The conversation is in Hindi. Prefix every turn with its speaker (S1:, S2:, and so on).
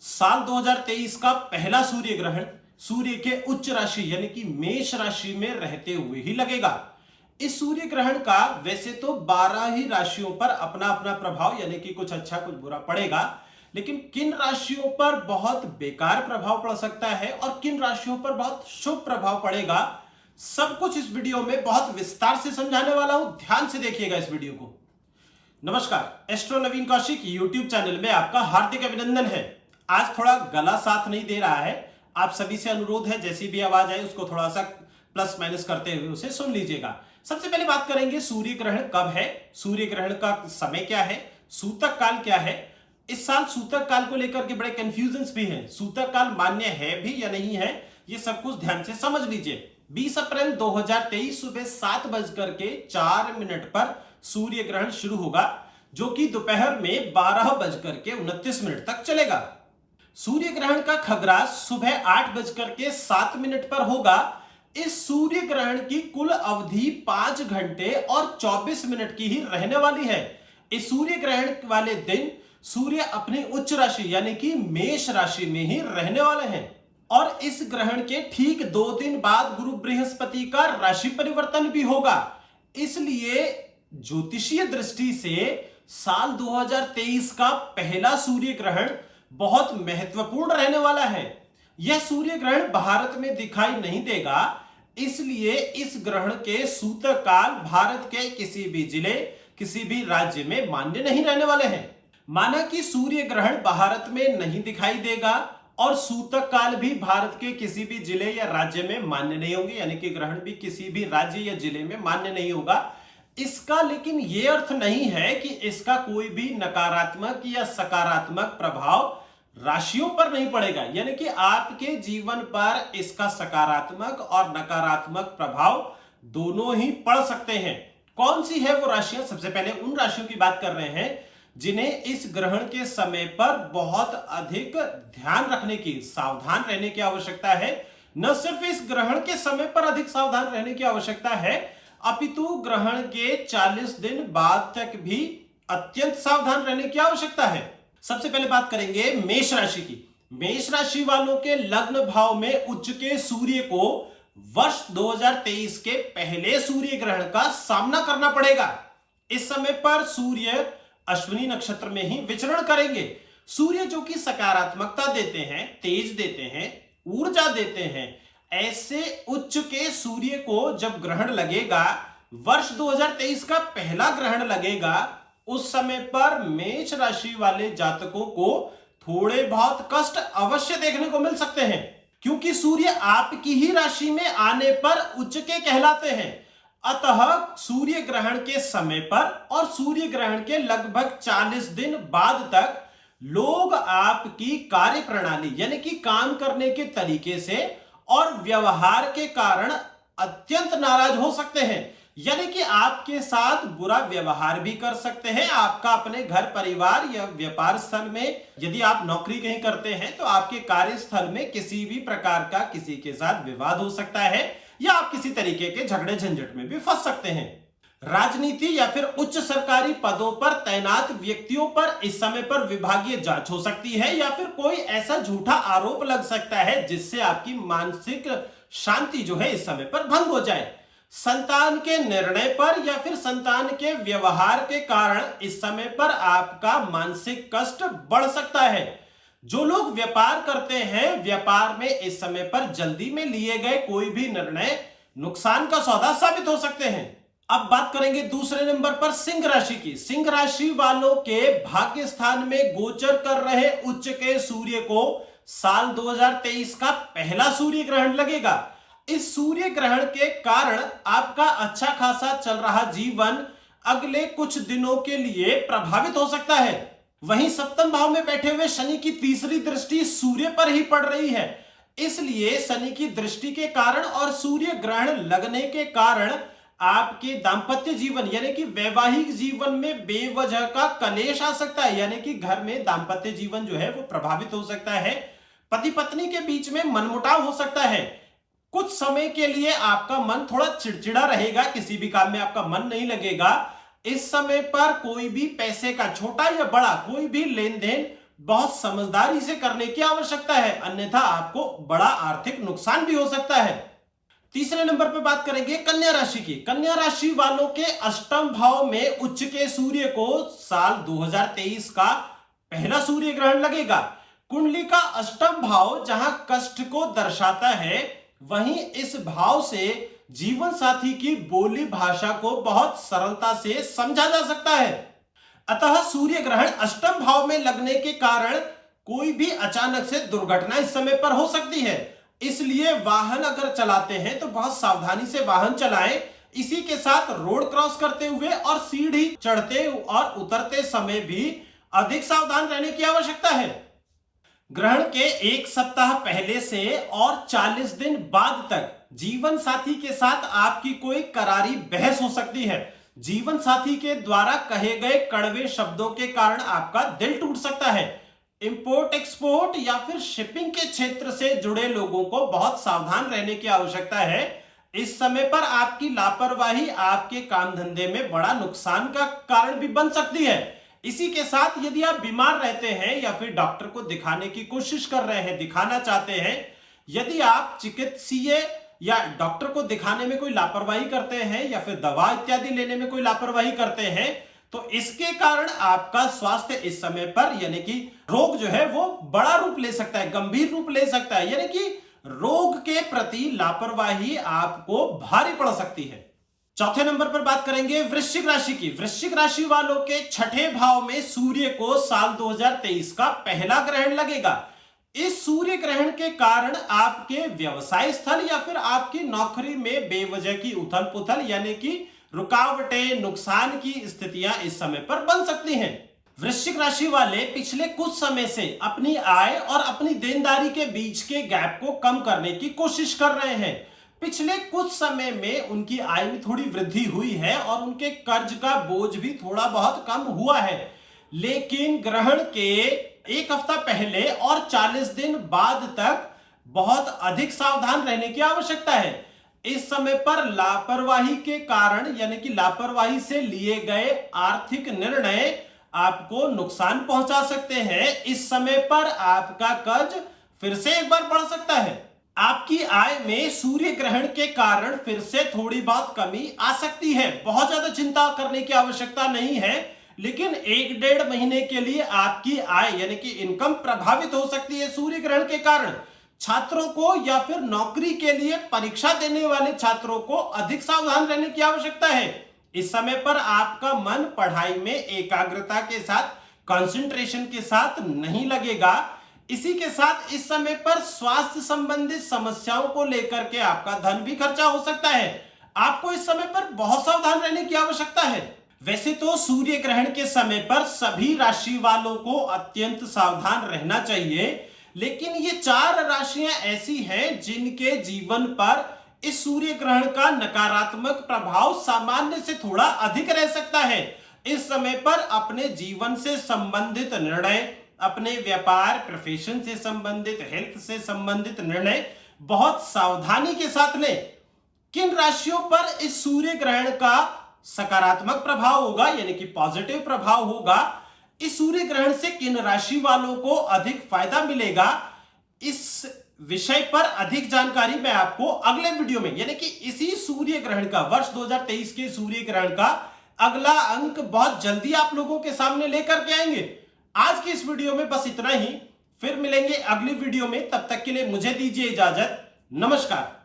S1: साल 2023 का पहला सूर्य ग्रहण सूर्य के उच्च राशि यानी कि मेष राशि में रहते हुए ही लगेगा। इस सूर्य ग्रहण का वैसे तो 12 ही राशियों पर अपना अपना प्रभाव यानी कि कुछ अच्छा कुछ बुरा पड़ेगा, लेकिन किन राशियों पर बहुत बेकार प्रभाव पड़ सकता है और किन राशियों पर बहुत शुभ प्रभाव पड़ेगा, सब कुछ इस वीडियो में बहुत विस्तार से समझाने वाला हूं। ध्यान से देखिएगा इस वीडियो को। नमस्कार, एस्ट्रो नवीन कौशिक यूट्यूब चैनल में आपका हार्दिक अभिनंदन है। आज थोड़ा गला साथ नहीं दे रहा है, आप सभी से अनुरोध है जैसी भी आवाज आए उसको थोड़ा सा प्लस माइनस करते हुए उसे सुन लीजिएगा। सबसे पहले बात करेंगे सूर्य ग्रहण कब है, सूर्य ग्रहण का समय क्या है, सूतक काल क्या है। इस साल सूतक काल को लेकर के बड़े कंफ्यूजन्स भी हैं। सूतक काल मान्य है भी या नहीं है, ये सब कुछ ध्यान से समझ लीजिए। 20 अप्रैल 2023 सुबह 7:04 पर सूर्य ग्रहण शुरू होगा, जो कि दोपहर में 12:29 तक चलेगा। सूर्य ग्रहण का खग्रास सुबह 8:07 पर होगा। इस सूर्य ग्रहण की कुल अवधि 5 घंटे और 24 मिनट की ही रहने वाली है। इस सूर्य ग्रहण वाले दिन सूर्य अपनी उच्च राशि यानी कि मेष राशि में ही रहने वाले हैं और इस ग्रहण के ठीक 2 दिन बाद गुरु बृहस्पति का राशि परिवर्तन भी होगा। इसलिए ज्योतिषीय दृष्टि से साल 2023 का पहला सूर्य ग्रहण बहुत महत्वपूर्ण रहने वाला है। यह सूर्य ग्रहण भारत में दिखाई नहीं देगा, इसलिए इस ग्रहण के सूतक काल भारत के किसी भी जिले किसी भी राज्य में मान्य नहीं रहने वाले हैं। माना कि सूर्य ग्रहण भारत में नहीं दिखाई देगा और सूतक काल भी भारत के किसी भी जिले या राज्य में मान्य नहीं होंगे, यानी कि ग्रहण भी किसी भी राज्य या जिले में मान्य नहीं होगा। इसका लेकिन यह अर्थ नहीं है कि इसका कोई भी नकारात्मक या सकारात्मक प्रभाव राशियों पर नहीं पड़ेगा, यानी कि आपके जीवन पर इसका सकारात्मक और नकारात्मक प्रभाव दोनों ही पड़ सकते हैं। कौन सी है वो राशियां? सबसे पहले उन राशियों की बात कर रहे हैं जिन्हें इस ग्रहण के समय पर बहुत अधिक ध्यान रखने की, सावधान रहने की आवश्यकता है। न सिर्फ इस ग्रहण के समय पर अधिक सावधान रहने की आवश्यकता है, अपितु ग्रहण के 40 दिन बाद तक भी अत्यंत सावधान रहने की आवश्यकता है। सबसे पहले बात करेंगे मेष राशि की। मेष राशि वालों के लग्न भाव में उच्च के सूर्य को वर्ष 2023 के पहले सूर्य ग्रहण का सामना करना पड़ेगा। इस समय पर सूर्य अश्विनी नक्षत्र में ही विचरण करेंगे। सूर्य जो कि सकारात्मकता देते हैं, तेज देते हैं, ऊर्जा देते हैं, ऐसे उच्च के सूर्य को जब ग्रहण लगेगा, वर्ष 2023 का पहला ग्रहण लगेगा, उस समय पर मेष राशि वाले जातकों को थोड़े बहुत कष्ट अवश्य देखने को मिल सकते हैं, क्योंकि सूर्य आपकी ही राशि में आने पर उच्च के कहलाते हैं। अतः सूर्य ग्रहण के समय पर और सूर्य ग्रहण के लगभग 40 दिन बाद तक लोग आपकी कार्य प्रणाली यानी कि काम करने के तरीके से और व्यवहार के कारण अत्यंत नाराज हो सकते हैं, यानी कि आपके साथ बुरा व्यवहार भी कर सकते हैं। आपका अपने घर परिवार या व्यापार स्थल में, यदि आप नौकरी कहीं करते हैं तो आपके कार्यस्थल में किसी भी प्रकार का किसी के साथ विवाद हो सकता है या आप किसी तरीके के झगड़े झंझट में भी फंस सकते हैं। राजनीति या फिर उच्च सरकारी पदों पर तैनात व्यक्तियों पर इस समय पर विभागीय जांच हो सकती है या फिर कोई ऐसा झूठा आरोप लग सकता है जिससे आपकी मानसिक शांति जो है इस समय पर भंग हो जाए। संतान के निर्णय पर या फिर संतान के व्यवहार के कारण इस समय पर आपका मानसिक कष्ट बढ़ सकता है। जो लोग व्यापार करते हैं, व्यापार में इस समय पर जल्दी में लिए गए कोई भी निर्णय नुकसान का सौदा साबित हो सकते हैं। अब बात करेंगे दूसरे नंबर पर सिंह राशि की। सिंह राशि वालों के भाग्य स्थान में गोचर कर रहे उच्च के सूर्य को साल 2023 का पहला सूर्य ग्रहण लगेगा। इस सूर्य ग्रहण के कारण आपका अच्छा खासा चल रहा जीवन अगले कुछ दिनों के लिए प्रभावित हो सकता है। वहीं सप्तम भाव में बैठे हुए शनि की तीसरी दृष्टि सूर्य पर ही पड़ रही है, इसलिए शनि की दृष्टि के कारण और सूर्य ग्रहण लगने के कारण आपके दांपत्य जीवन यानी कि वैवाहिक जीवन में बेवजह का कलेश आ सकता है, यानी कि घर में दांपत्य जीवन जो है वो प्रभावित हो सकता है। पति पत्नी के बीच में मनमुटाव हो सकता है। कुछ समय के लिए आपका मन थोड़ा चिड़चिड़ा रहेगा, किसी भी काम में आपका मन नहीं लगेगा। इस समय पर कोई भी पैसे का छोटा या बड़ा कोई भी लेन देन बहुत समझदारी से करने की आवश्यकता है, अन्यथा आपको बड़ा आर्थिक नुकसान भी हो सकता है। तीसरे नंबर पे बात करेंगे कन्या राशि की। कन्या राशि वालों के अष्टम भाव में उच्च के सूर्य को साल 2023 का पहला सूर्य ग्रहण लगेगा। कुंडली का अष्टम भाव जहां कष्ट को दर्शाता है, वहीं इस भाव से जीवन साथी की बोली भाषा को बहुत सरलता से समझा जा सकता है। अतः सूर्य ग्रहण अष्टम भाव में लगने के कारण कोई भी अचानक से दुर्घटना इस समय पर हो सकती है, इसलिए वाहन अगर चलाते हैं तो बहुत सावधानी से वाहन चलाएं। इसी के साथ रोड क्रॉस करते हुए और सीढ़ी चढ़ते और उतरते समय भी अधिक सावधान रहने की आवश्यकता है। ग्रहण के एक सप्ताह पहले से और 40 दिन बाद तक जीवन साथी के साथ आपकी कोई करारी बहस हो सकती है। जीवन साथी के द्वारा कहे गए कड़वे शब्दों के कारण आपका दिल टूट सकता है। इंपोर्ट एक्सपोर्ट या फिर शिपिंग के क्षेत्र से जुड़े लोगों को बहुत सावधान रहने की आवश्यकता है। इस समय पर आपकी लापरवाही आपके काम धंधे में बड़ा नुकसान का कारण भी बन सकती है। इसी के साथ यदि आप बीमार रहते हैं या फिर डॉक्टर को दिखाने की कोशिश कर रहे हैं, दिखाना चाहते हैं, यदि आप चिकित्सीय या डॉक्टर को दिखाने में कोई लापरवाही करते हैं या फिर दवा इत्यादि लेने में कोई लापरवाही करते हैं, तो इसके कारण आपका स्वास्थ्य इस समय पर यानी कि रोग जो है वो बड़ा रूप ले सकता है, गंभीर रूप ले सकता है, यानी कि रोग के प्रति लापरवाही आपको भारी पड़ सकती है। चौथे नंबर पर बात करेंगे वृश्चिक राशि की। वृश्चिक राशि वालों के छठे भाव में सूर्य को साल 2023 का पहला ग्रहण लगेगा। इस सूर्य ग्रहण के कारण आपके व्यवसाय स्थल या फिर आपकी नौकरी में बेवजह की उथल पुथल यानी कि रुकावटें, नुकसान की स्थितियां इस समय पर बन सकती हैं। वृश्चिक राशि वाले पिछले कुछ समय से अपनी आय और अपनी देनदारी के बीच के गैप को कम करने की कोशिश कर रहे हैं। पिछले कुछ समय में उनकी आय में थोड़ी वृद्धि हुई है और उनके कर्ज का बोझ भी थोड़ा बहुत कम हुआ है, लेकिन ग्रहण के एक हफ्ता पहले और 40 दिन बाद तक बहुत अधिक सावधान रहने की आवश्यकता है। इस समय पर लापरवाही के कारण यानी कि लापरवाही से लिए गए आर्थिक निर्णय आपको नुकसान पहुंचा सकते हैं। इस समय पर आपका कर्ज फिर से एक बार बढ़ सकता है। आपकी आय में सूर्य ग्रहण के कारण फिर से थोड़ी बहुत कमी आ सकती है। बहुत ज्यादा चिंता करने की आवश्यकता नहीं है, लेकिन 1-1.5 महीने के लिए आपकी आय यानी कि इनकम प्रभावित हो सकती है सूर्य ग्रहण के कारण। छात्रों को या फिर नौकरी के लिए परीक्षा देने वाले छात्रों को अधिक सावधान रहने की आवश्यकता है। इस समय पर आपका मन पढ़ाई में एकाग्रता के साथ, कंसंट्रेशन के साथ नहीं लगेगा। इसी के साथ इस समय पर स्वास्थ्य संबंधित समस्याओं को लेकर के आपका धन भी खर्चा हो सकता है। आपको इस समय पर बहुत सावधान रहने की आवश्यकता है। वैसे तो सूर्य ग्रहण के समय पर सभी राशि वालों को अत्यंत सावधान रहना चाहिए, लेकिन ये 4 राशियां ऐसी हैं जिनके जीवन पर इस सूर्य ग्रहण का नकारात्मक प्रभाव सामान्य से थोड़ा अधिक रह सकता है। इस समय पर अपने जीवन से संबंधित निर्णय, अपने व्यापार, प्रोफेशन से संबंधित, हेल्थ से संबंधित निर्णय बहुत सावधानी के साथ लें। किन राशियों पर इस सूर्य ग्रहण का सकारात्मक प्रभाव होगा यानी कि पॉजिटिव प्रभाव होगा, इस सूर्य ग्रहण से किन राशि वालों को अधिक फायदा मिलेगा, इस विषय पर अधिक जानकारी मैं आपको अगले वीडियो में यानी कि इसी सूर्य ग्रहण का, वर्ष 2023 के सूर्य ग्रहण का अगला अंक बहुत जल्दी आप लोगों के सामने लेकर के आएंगे। आज की इस वीडियो में बस इतना ही, फिर मिलेंगे अगली वीडियो में। तब तक के लिए मुझे दीजिए इजाजत। नमस्कार।